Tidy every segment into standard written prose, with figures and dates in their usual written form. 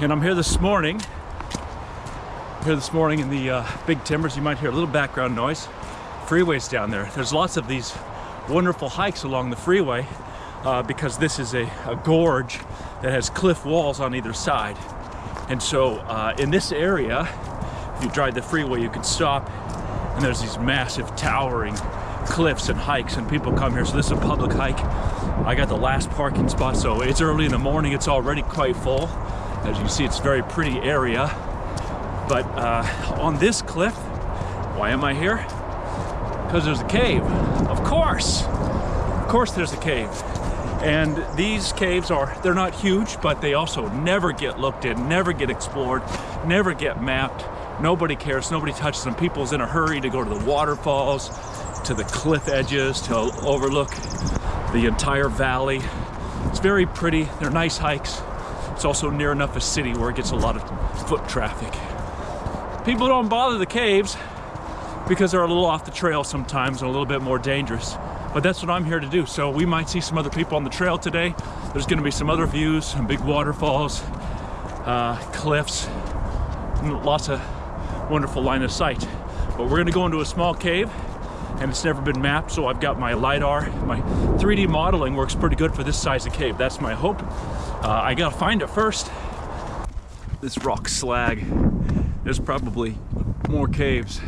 And I'm here this morning. In the big timbers. You might hear a little background noise. Freeways down there. There's lots of these wonderful hikes along the freeway because this is a gorge that has cliff walls on either side. And so in this area, if you drive the freeway, you can stop and there's these massive towering cliffs and hikes, and people come here. So this is a public hike. I got the last parking spot, so it's early in the morning. It's already quite full. As you see, it's a very pretty area. But on this cliff, why am I here? Because there's a cave. Of course there's a cave. And these caves they're not huge, but they also never get looked in, never get explored, never get mapped. Nobody cares, nobody touches them. People's in a hurry to go to the waterfalls, to the cliff edges, to overlook the entire valley. It's very pretty, they're nice hikes. It's also near enough a city where it gets a lot of foot traffic. People don't bother the caves because they're a little off the trail sometimes and a little bit more dangerous. But that's what I'm here to do. So we might see some other people on the trail today. There's gonna be some other views, some big waterfalls, cliffs, lots of wonderful line of sight. But we're gonna go into a small cave and it's never been mapped, so I've got my LiDAR. My 3D modeling works pretty good for this size of cave. That's my hope. I gotta find it first. This rock slag. There's probably more caves.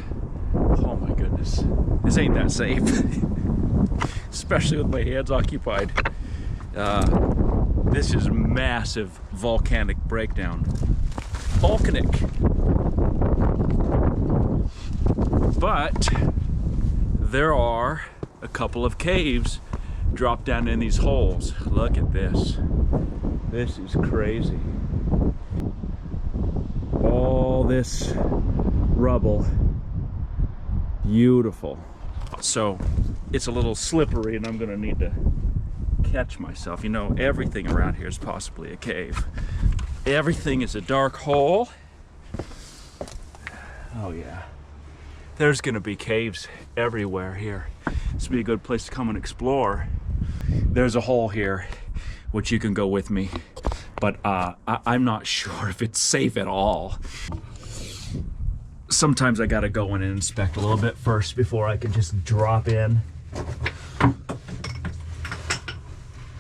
Oh my goodness. This ain't that safe. Especially with my hands occupied. This is massive volcanic breakdown. Volcanic. But there are a couple of caves dropped down in these holes. Look at this. This is crazy. All this rubble. Beautiful. So it's a little slippery and I'm gonna need to catch myself. You know, everything around here is possibly a cave. Everything is a dark hole. Oh yeah. There's gonna be caves everywhere here. This would be a good place to come and explore. There's a hole here, which you can go with me, but I'm not sure if it's safe at all. Sometimes I gotta go in and inspect a little bit first before I can just drop in.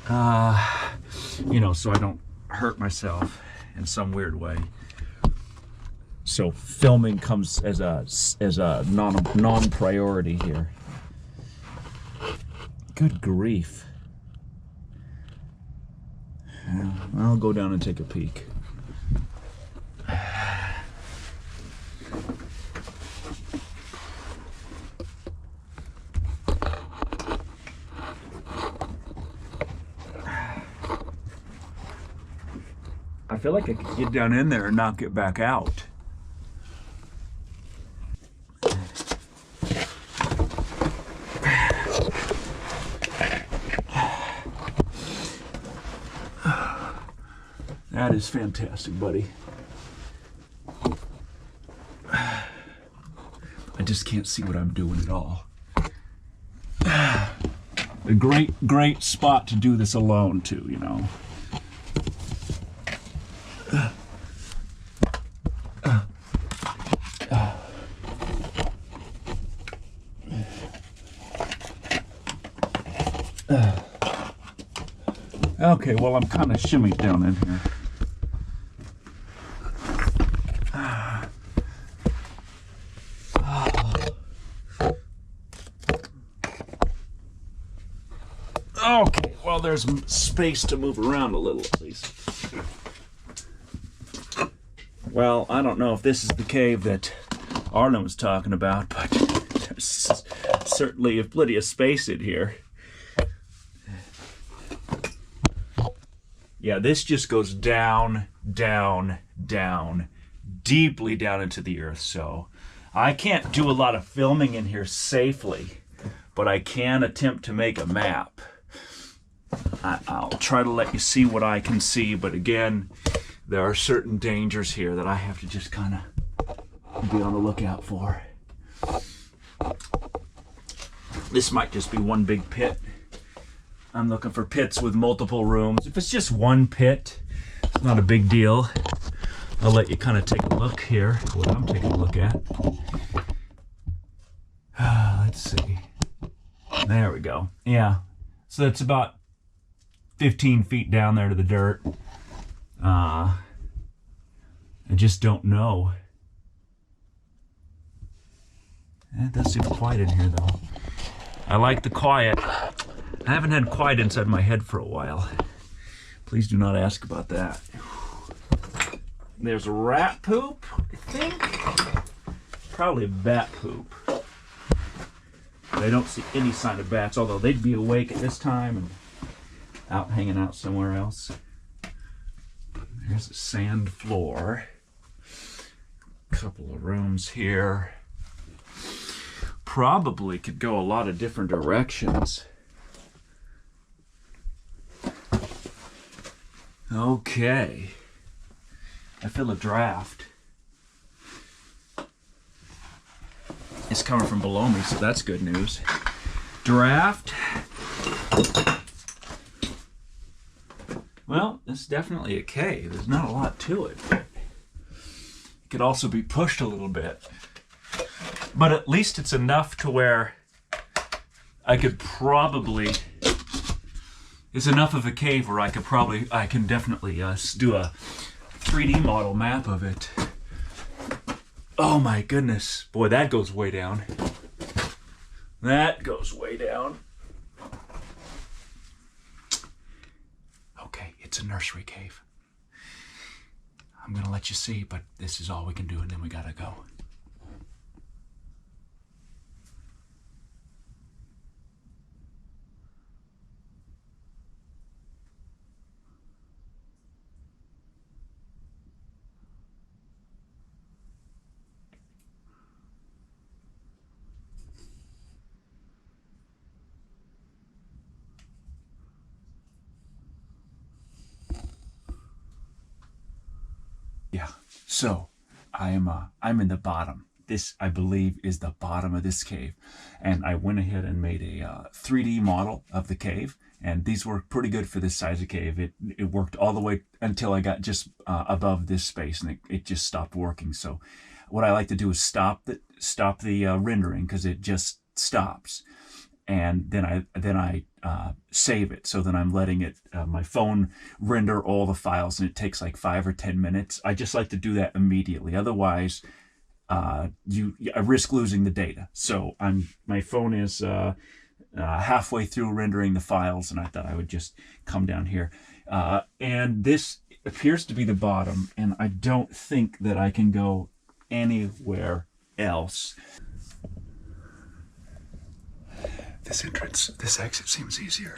You know, so I don't hurt myself in some weird way. So filming comes as a non-priority here. Good grief. I'll go down and take a peek. I feel like I could get down in there and not get back out. That is fantastic, buddy. I just can't see what I'm doing at all. A great spot to do this alone too, you know. Okay, well, I'm kind of shimmied down in here. Okay, well, there's space to move around a little at least. Well, I don't know if this is the cave that Arlen was talking about, but there's certainly plenty of space in here. Yeah, this just goes down, down, down, deeply down into the earth. So I can't do a lot of filming in here safely, but I can attempt to make a map. I'll try to let you see what I can see, but again, there are certain dangers here that I have to just kind of be on the lookout for. This might just be one big pit. I'm looking for pits with multiple rooms. If it's just one pit, it's not a big deal. I'll let you kind of take a look here, what I'm taking a look at. Let's see. There we go. Yeah. So it's about 15 feet down there to the dirt. I just don't know. It does seem quiet in here, though. I like the quiet. I haven't had quiet inside my head for a while. Please do not ask about that. There's a rat poop, I think. Probably bat poop. I don't see any sign of bats, although they'd be awake at this time and out hanging out somewhere else. There's a sand floor. A couple of rooms here. Probably could go a lot of different directions. Okay. I feel a draft. It's coming from below me, so that's good news. Draft. Well, it's definitely a cave. There's not a lot to it. It could also be pushed a little bit. But at least it's enough to where I could probably... It's enough of a cave where I can definitely do a 3D model map of it. Oh my goodness. Boy, that goes way down. That goes way down. Okay, it's a nursery cave. I'm gonna let you see, but this is all we can do and then we gotta go. Yeah, so I'm in the bottom. This, I believe, is the bottom of this cave. And I went ahead and made a 3D model of the cave. And these work pretty good for this size of cave. It worked all the way until I got just above this space, and it just stopped working. So what I like to do is stop the rendering, because it just stops. And then I save it. So then I'm letting it my phone render all the files, and it takes like 5 or 10 minutes. I just like to do that immediately. Otherwise, I risk losing the data. So my phone is halfway through rendering the files, and I thought I would just come down here. And this appears to be the bottom, and I don't think that I can go anywhere else. This exit seems easier.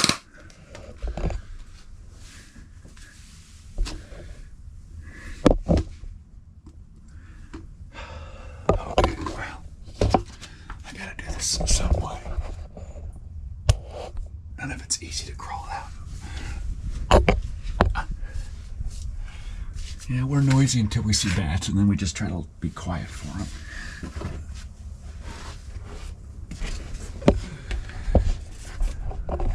Okay, well, I gotta do this some way. None of it's easy to crawl out. Yeah, we're noisy until we see bats, and then we just try to be quiet for them.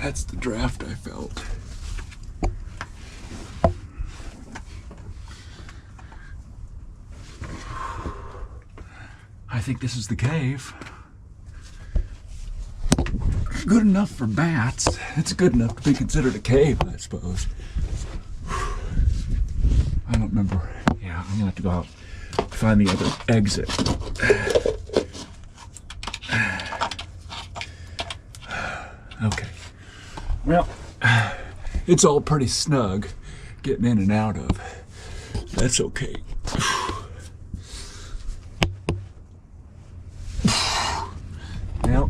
That's the draft I felt. I think this is the cave. Good enough for bats. It's good enough to be considered a cave, I suppose. I don't remember. Yeah, I'm gonna have to go out and find the other exit. Okay. Well, it's all pretty snug getting in and out of. That's okay. Well,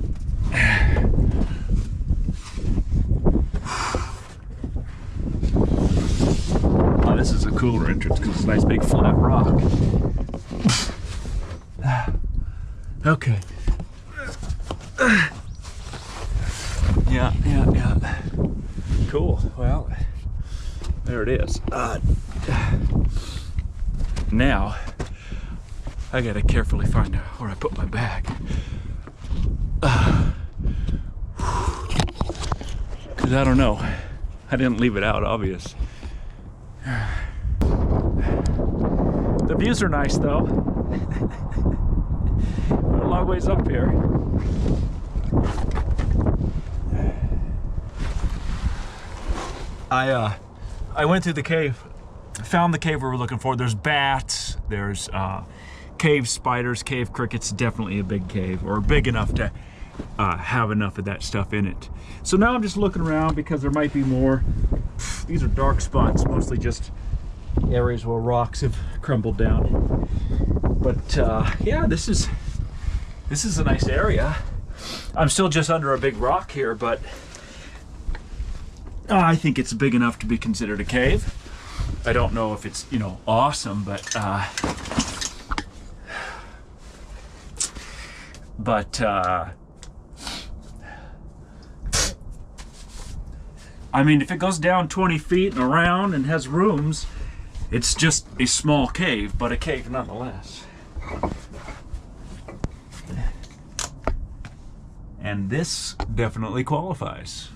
oh, this is a cooler entrance because it's a nice big flat rock. Okay. Yeah. Cool. Well, there it is. Now, I gotta carefully find out where I put my bag. Because I don't know. I didn't leave it out, obvious. The The views are nice though. We're a long ways up here. I went through the cave, found the cave we were looking for. There's bats, there's cave spiders, cave crickets. Definitely a big cave, or big enough to have enough of that stuff in it. So now I'm just looking around because there might be more. These are dark spots, mostly just areas where rocks have crumbled down. But yeah, this is a nice area. I'm still just under a big rock here, but I think it's big enough to be considered a cave. I don't know if it's, you know, awesome, but I mean, if it goes down 20 feet and around and has rooms, it's just a small cave, but a cave nonetheless. And this definitely qualifies.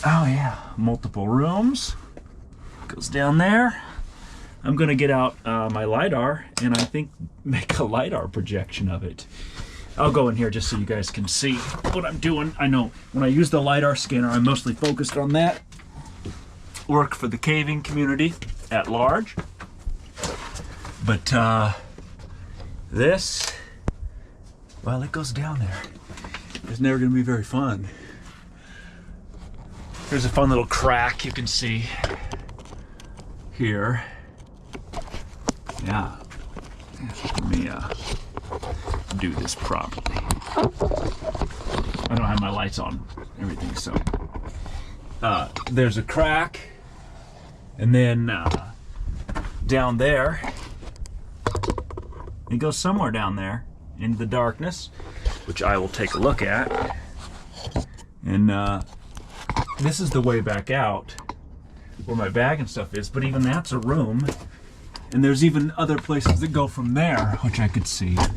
Oh yeah, multiple rooms. Goes down there. I'm gonna get out my LiDAR and I think make a LiDAR projection of it. I'll go in here just so you guys can see what I'm doing. I know when I use the LiDAR scanner, I'm mostly focused on that. Work for the caving community at large. But this, well, it goes down there. It's never gonna be very fun. There's a fun little crack you can see here. Yeah. Let me do this properly. I don't have my lights on, everything, so. There's a crack, and then down there, it goes somewhere down there into the darkness, which I will take a look at. And this is the way back out where my bag and stuff is, but even that's a room. And there's even other places that go from there, which I could see. Let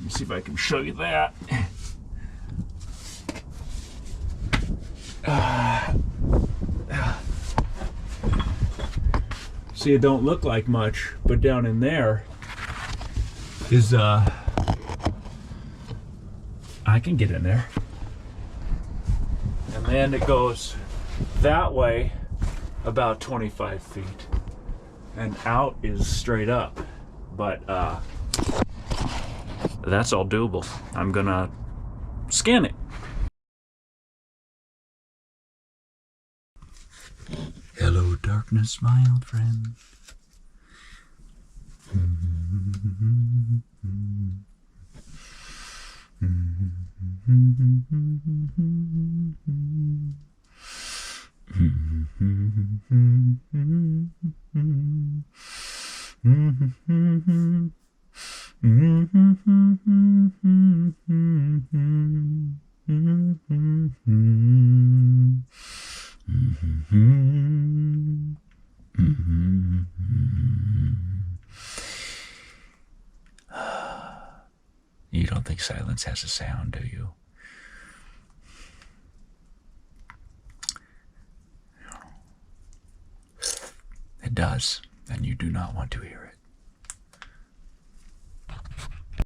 me see if I can show you that. See, it don't look like much, but down in there is, I can get in there. And then it goes that way about 25 feet. And out is straight up. But that's all doable. I'm gonna scan it. Hello, darkness, my old friend. You don't think silence has a sound, do you? It does, and you do not want to hear it.